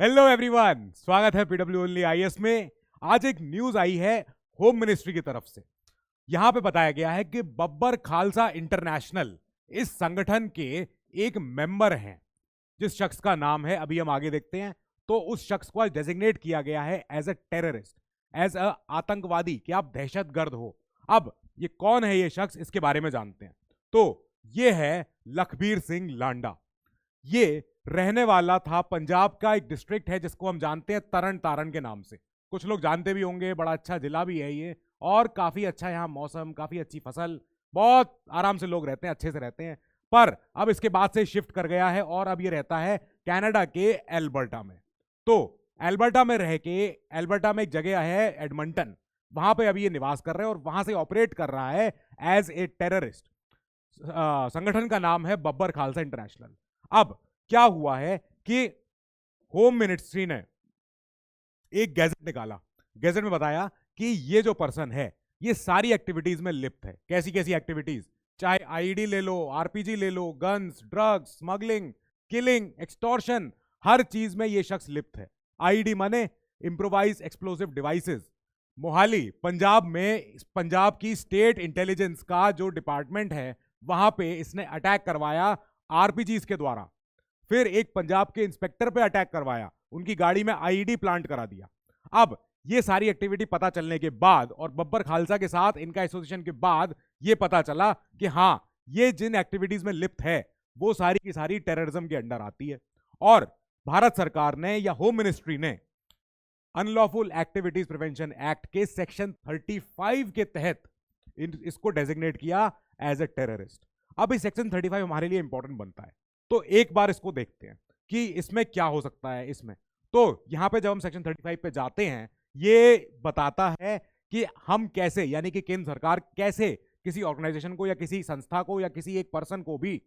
Hello everyone, स्वागत है PW only IAS में। आज एक न्यूज आई है होम मिनिस्ट्री की तरफ से। यहां पे बताया गया है कि बब्बर खालसा इंटरनेशनल इस संगठन के एक मेंबर हैं, जिस शख्स का नाम है, अभी हम आगे देखते हैं। तो उस शख्स को डेजिग्नेट किया गया है as a terrorist, as a आतंकवादी, कि आप दहशतगर्द हो। अब ये कौन है ये शख्स, इसके बारे में जानते हैं। तो ये है लखबीर सिंह लांडा। ये रहने वाला था पंजाब का एक डिस्ट्रिक्ट है जिसको हम जानते हैं तरन तारण के नाम से। कुछ लोग जानते भी होंगे, बड़ा अच्छा जिला भी है ये, और काफी अच्छा यहाँ मौसम, काफी अच्छी फसल, बहुत आराम से लोग रहते हैं, अच्छे से रहते हैं। पर अब इसके बाद से शिफ्ट कर गया है और अब ये रहता है कनाडा के एल्बर्टा में। तो एल्बर्टा में रह के, एल्बर्टा में एक जगह है एडमंटन, वहां पे अभी ये निवास कर रहे हैं और वहां से ऑपरेट कर रहा है एज ए टेररिस्ट। संगठन का नाम है बब्बर खालसा इंटरनेशनल। अब क्या हुआ है कि होम मिनिस्ट्री ने एक गैजेट निकाला। गैजेट में बताया कि ये जो पर्सन है ये सारी एक्टिविटीज में लिप्त है। कैसी कैसी एक्टिविटीज? चाहे आईडी ले लो, आरपीजी ले लो, guns, drugs, smuggling, killing, extortion, हर चीज में ये शख्स लिप्त है। आईडी माने improvise explosive devices. Mohali Punjab में पंजाब की स्टेट इंटेलिजेंस का जो डिपार्टमेंट है वहां पे इसने अटैक करवाया आरपीजी के द्वारा। फिर एक पंजाब के इंस्पेक्टर पे अटैक करवाया, उनकी गाड़ी में आईईडी प्लांट करा दिया। अब ये सारी एक्टिविटी पता चलने के बाद और बब्बर खालसा के साथ इनका एसोसिएशन के बाद ये पता चला कि हाँ, ये जिन एक्टिविटीज में लिप्त है वो सारी की सारी टेररिज्म के अंडर आती है। और भारत सरकार ने या होम मिनिस्ट्री ने अनलॉफुल एक्टिविटीज प्रिवेंशन एक्ट के सेक्शन 35 के तहत इसको डेजिग्नेट किया एज ए टेररिस्ट। अब इस सेक्शन 35 हमारे लिए इंपॉर्टेंट बनता है, तो एक बार इसको देखते हैं कि इसमें क्या हो सकता है। इसमें तो यहां पे जब हम सेक्शन 35 पे जाते हैं, ये बताता है कि हम कैसे, यानी कि केंद्र सरकार कैसे किसी ऑर्गेनाइजेशन को या किसी संस्था को या किसी एक पर्सन को भी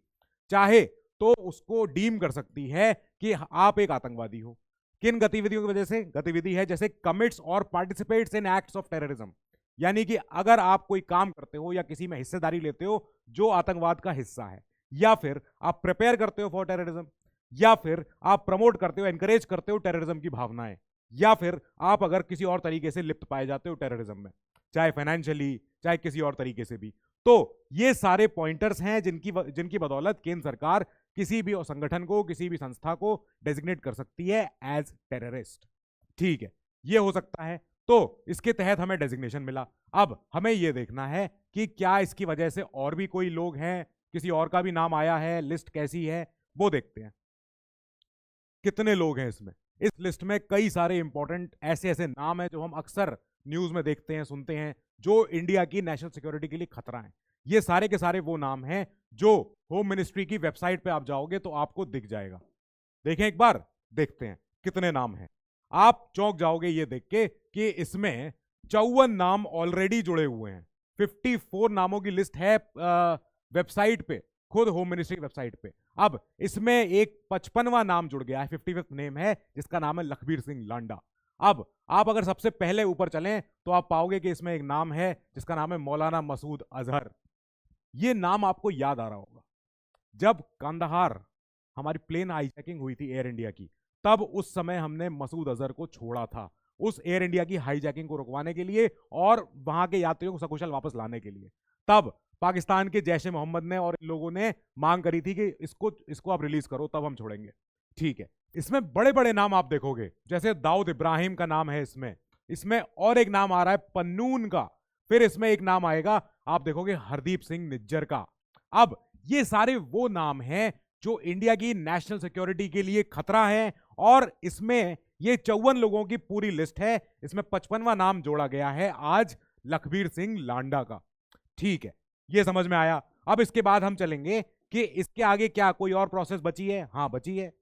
चाहे तो उसको डीम कर सकती है कि आप एक आतंकवादी हो। किन गतिविधियों की वजह से? गतिविधि है जैसे कमिट्स और participates in acts of terrorism, यानी कि अगर आप कोई काम करते हो या किसी में हिस्सेदारी लेते हो जो आतंकवाद का हिस्सा है, या फिर आप प्रिपेयर करते हो फॉर टेररिज्म, या फिर आप प्रमोट करते हो, एनकरेज करते हो टेररिज्म की भावनाएं, या फिर आप अगर किसी और तरीके से लिप्त पाए जाते हो टेररिज्म में, चाहे फाइनेंशियली चाहे किसी और तरीके से भी। तो ये सारे पॉइंटर्स हैं जिनकी जिनकी बदौलत केंद्र सरकार किसी भी संगठन को, किसी भी संस्था को डेजिग्नेट कर सकती है एज टेररिस्ट। ठीक है, ये हो सकता है। तो इसके तहत हमें डेजिग्नेशन मिला। अब हमें यह देखना है कि क्या इसकी वजह से और भी कोई लोग हैं, किसी और का भी नाम आया है, लिस्ट कैसी है वो देखते हैं। कितने लोग हैं इसमें? इस लिस्ट में कई सारे इंपॉर्टेंट ऐसे ऐसे नाम हैं जो हम अक्सर न्यूज में देखते हैं, सुनते हैं, जो इंडिया की नेशनल सिक्योरिटी के लिए खतरा है। ये सारे के सारे वो नाम हैं जो होम मिनिस्ट्री की वेबसाइट पे आप जाओगे तो आपको दिख जाएगा। देखें एक बार, देखते हैं कितने नाम हैं। आप चौंक जाओगे ये देख के कि इसमें 54 नाम ऑलरेडी जुड़े हुए हैं। 54 नामों की लिस्ट है वेबसाइट पे, खुद होम मिनिस्ट्री की वेबसाइट पे। अब इसमें एक 55वां नाम जुड़ गया है, 55th नेम है, जिसका नाम है लखबीर सिंह लांडा। अब आप अगर सबसे पहले ऊपर चलें तो आप पाओगे कि इसमें एक नाम है जिसका नाम है मौलाना मसूद अजहर। ये नाम आपको याद आ रहा होगा, जब कंदहार हमारी प्लेन हाईजैकिंग हुई थी एयर इंडिया की, तब उस समय हमने मसूद अजहर को छोड़ा था उस एयर इंडिया की हाईजैकिंग को रुकवाने के लिए और वहां के यात्रियों को सकुशल वापस लाने के लिए। तब पाकिस्तान के जैश ए मोहम्मद ने और इन लोगों ने मांग करी थी कि इसको इसको आप रिलीज करो, तब हम छोड़ेंगे। ठीक है, इसमें बड़े बड़े नाम आप देखोगे, जैसे दाऊद इब्राहिम का नाम है इसमें। इसमें और एक नाम आ रहा है पन्नून का। फिर इसमें एक नाम आएगा, आप देखोगे, हरदीप सिंह निज्जर का। अब ये सारे वो नाम हैं जो इंडिया की नेशनल सिक्योरिटी के लिए खतरा है, और इसमें ये 54 लोगों की पूरी लिस्ट है। इसमें 55वां नाम जोड़ा गया है आज लखबीर सिंह लांडा का। ठीक है, ये समझ में आया। अब इसके बाद हम चलेंगे कि इसके आगे क्या कोई और प्रोसेस बची है? हाँ, बची है।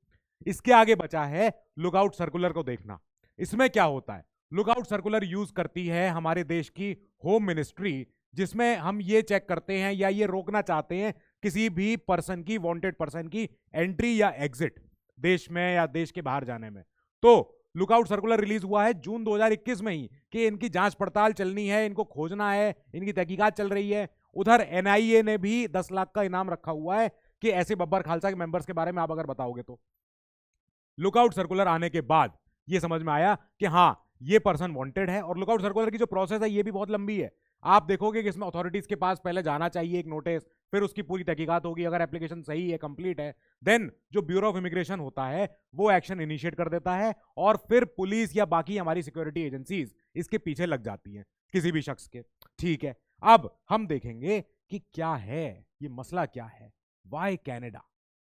इसके आगे बचा है लुकआउट सर्कुलर को देखना। इसमें क्या होता है? लुकआउट सर्कुलर यूज करती है हमारे देश की होम मिनिस्ट्री, जिसमें हम ये चेक करते हैं या ये रोकना चाहते हैं किसी भी पर्सन की, वांटेड पर्सन की एंट्री या एग्जिट देश में या देश के बाहर जाने में। तो लुकआउट सर्कुलर रिलीज हुआ है जून 2021 में ही कि इनकी जांच पड़ताल चलनी है, इनको खोजना है, इनकी तहकीकात चल रही है। उधर एनआईए ने भी 10 लाख का इनाम रखा हुआ है कि ऐसे बब्बर खालसा के मेंबर्स के बारे में आप अगर बताओगे तो। लुकआउट सर्कुलर आने के बाद ये समझ में आया कि हाँ ये पर्सन वांटेड है। और लुकआउट सर्कुलर की जो प्रोसेस है ये भी बहुत लंबी है। आप देखोगे कि इसमें अथॉरिटीज के पास पहले जाना चाहिए एक नोटिस, फिर उसकी पूरी तहकीकात होगी, अगर एप्लीकेशन सही है, कंप्लीट है, देन जो ब्यूरो ऑफ इमिग्रेशन होता है वो एक्शन इनिशिएट कर देता है, और फिर पुलिस या बाकी हमारी सिक्योरिटी एजेंसीज इसके पीछे लग जाती हैं किसी भी शख्स के। ठीक है, अब हम देखेंगे कि क्या है ये मसला, क्या है, वाई कैनेडा,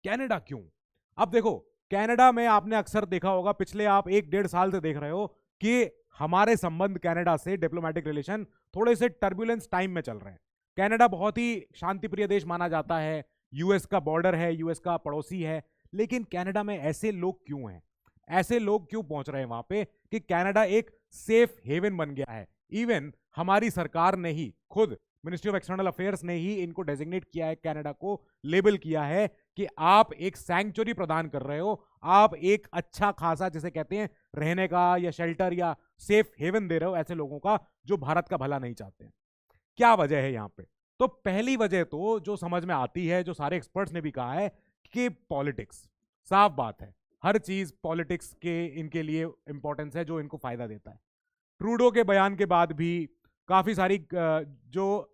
कैनेडा क्यों। अब देखो, कनाडा में आपने अक्सर देखा होगा, पिछले आप 1-1.5 साल से देख रहे हो कि हमारे संबंध कनाडा से, डिप्लोमेटिक रिलेशन थोड़े से टर्बुलेंस टाइम में चल रहे हैं। कनाडा बहुत ही शांतिप्रिय देश माना जाता है, यूएस का बॉर्डर है, यूएस का पड़ोसी है, लेकिन कनाडा में ऐसे लोग क्यों हैं, ऐसे लोग क्यों पहुंच रहे हैं वहां पे कि कनाडा एक सेफ हेवन बन गया है। इवन हमारी सरकार ने ही खुद, मिनिस्ट्री ऑफ एक्सटर्नल अफेयर्स ने ही इनको डेजिग्नेट किया है, कनाडा को लेबल किया है कि आप एक सैंक्चुरी प्रदान कर रहे हो, आप एक अच्छा खासा जिसे कहते हैं रहने का या शेल्टर या सेफ हेवन दे रहे हो ऐसे लोगों का जो भारत का भला नहीं चाहते हैं। क्या वजह है यहां पे? तो पहली वजह तो जो समझ में आती है, जो सारे एक्सपर्ट्स ने भी कहा है कि पॉलिटिक्स। साफ बात है, हर चीज पॉलिटिक्स के इनके लिए इंपॉर्टेंस है, जो इनको फायदा देता है। ट्रूडो के बयान के बाद भी काफी सारी जो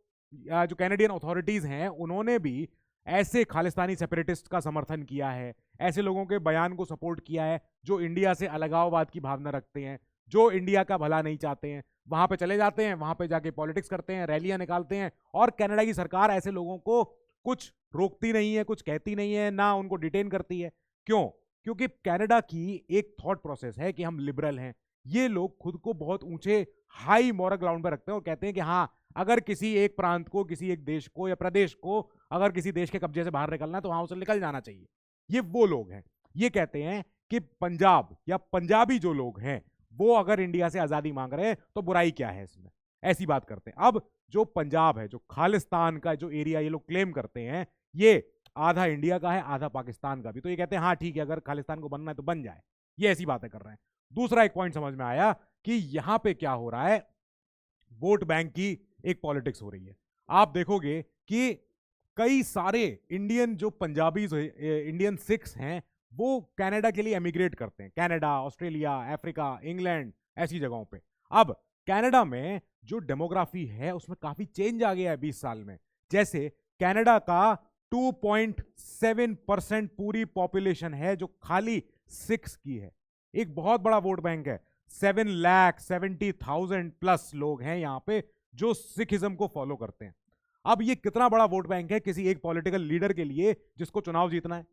कैनेडियन अथॉरिटीज हैं उन्होंने भी ऐसे खालिस्तानी सेपरेटिस्ट का समर्थन किया है, ऐसे लोगों के बयान को सपोर्ट किया है जो इंडिया से अलगाववाद की भावना रखते हैं, जो इंडिया का भला नहीं चाहते हैं। वहां पे चले जाते हैं, वहां पे जाके पॉलिटिक्स करते हैं, रैलियां निकालते हैं, और कनाडा की सरकार ऐसे लोगों को कुछ रोकती नहीं है, कुछ कहती नहीं है, ना उनको डिटेन करती है। क्यों? क्योंकि कनाडा की एक थॉट प्रोसेस है कि हम लिबरल हैं। ये लोग खुद को बहुत ऊंचे हाई मॉरल ग्राउंड पर रखते हैं और कहते हैं कि हाँ, अगर किसी एक प्रांत को, किसी एक देश को या प्रदेश को अगर किसी देश के कब्जे से बाहर निकलना है तो वहां उसे निकल जाना चाहिए। ये वो लोग हैं, ये कहते हैं कि पंजाब या पंजाबी जो लोग हैं वो अगर इंडिया से आजादी मांग रहे हैं तो बुराई क्या है इसमें, ऐसी बात करते हैं। अब जो पंजाब है, जो खालिस्तान का जो एरिया ये लोग क्लेम करते हैं, ये आधा इंडिया का है, आधा पाकिस्तान का भी। तो ये कहते हैं हाँ ठीक है, अगर खालिस्तान को बनना है तो बन जाए, ये ऐसी बातें कर रहे हैं। दूसरा एक पॉइंट समझ में आया कि यहां पे क्या हो रहा है, वोट बैंक की एक पॉलिटिक्स हो रही है। आप देखोगे कि कई सारे इंडियन जो पंजाबी इंडियन सिख्स हैं वो कनाडा के लिए एमिग्रेट करते हैं, कनाडा, ऑस्ट्रेलिया, अफ्रीका, इंग्लैंड, ऐसी जगहों पे। अब कनाडा में जो डेमोग्राफी है उसमें काफी चेंज आ गया है 20 साल में। जैसे कनाडा का 2.7% पूरी पॉपुलेशन है जो खाली सिख्स की है, एक बहुत बड़ा वोट बैंक है। 7,70,000 प्लस लोग हैं यहां पे जो सिखिज्म को फॉलो करते हैं। अब ये कितना बड़ा वोट बैंक है किसी एक पॉलिटिकल लीडर के लिए जिसको चुनाव जीतना है।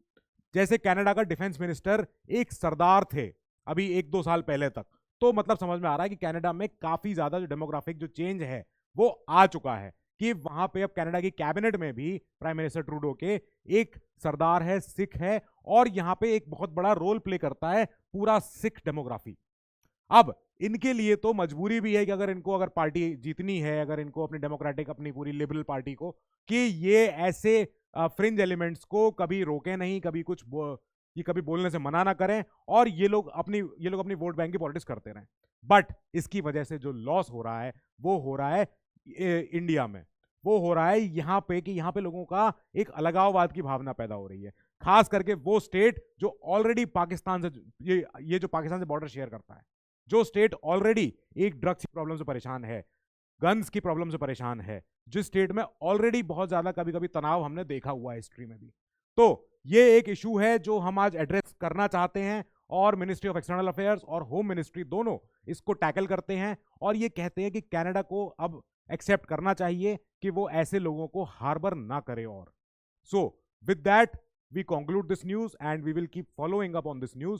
जैसे कनाडा का डिफेंस मिनिस्टर एक सरदार थे अभी 1-2 साल पहले तक। तो मतलब समझ में आ रहा है कि कनाडा में काफी ज्यादा जो डेमोग्राफिक जो चेंज है वो आ चुका है कि वहां पे अब कनाडा की कैबिनेट में भी प्राइम मिनिस्टर ट्रूडो के एक सरदार है, सिख है, और यहां पे एक बहुत बड़ा रोल प्ले करता है पूरा सिख डेमोग्राफी। अब इनके लिए तो मजबूरी भी है कि अगर इनको अगर पार्टी जीतनी है, अगर इनको अपनी डेमोक्रेटिक, अपनी पूरी लिबरल पार्टी को, कि ये ऐसे फ्रिंज एलिमेंट्स को कभी रोके नहीं, कभी कुछ ये कभी बोलने से मना ना करें, और ये लोग अपनी वोट बैंक की पॉलिटिक्स करते रहें। बट इसकी वजह से जो लॉस हो रहा है वो हो रहा है इंडिया में, वो हो रहा है यहाँ पे कि यहाँ पे लोगों का एक अलगाववाद की भावना पैदा हो रही है। खास करके वो स्टेट जो ऑलरेडी पाकिस्तान से, ये जो पाकिस्तान से बॉर्डर शेयर करता है, जो स्टेट ऑलरेडी एक ड्रग्स की प्रॉब्लम से परेशान है, गन्स की प्रॉब्लम से परेशान है, जिस स्टेट में ऑलरेडी बहुत ज्यादा कभी कभी तनाव हमने देखा हुआ है हिस्ट्री में भी। तो ये एक इशू है जो हम आज एड्रेस करना चाहते हैं, और मिनिस्ट्री ऑफ एक्सटर्नल अफेयर्स और होम मिनिस्ट्री दोनों इसको टैकल करते हैं, और ये कहते हैं कि कनाडा को अब एक्सेप्ट करना चाहिए कि वो ऐसे लोगों को हार्बर ना करे। और so with that we conclude this news and we will keep following up on this news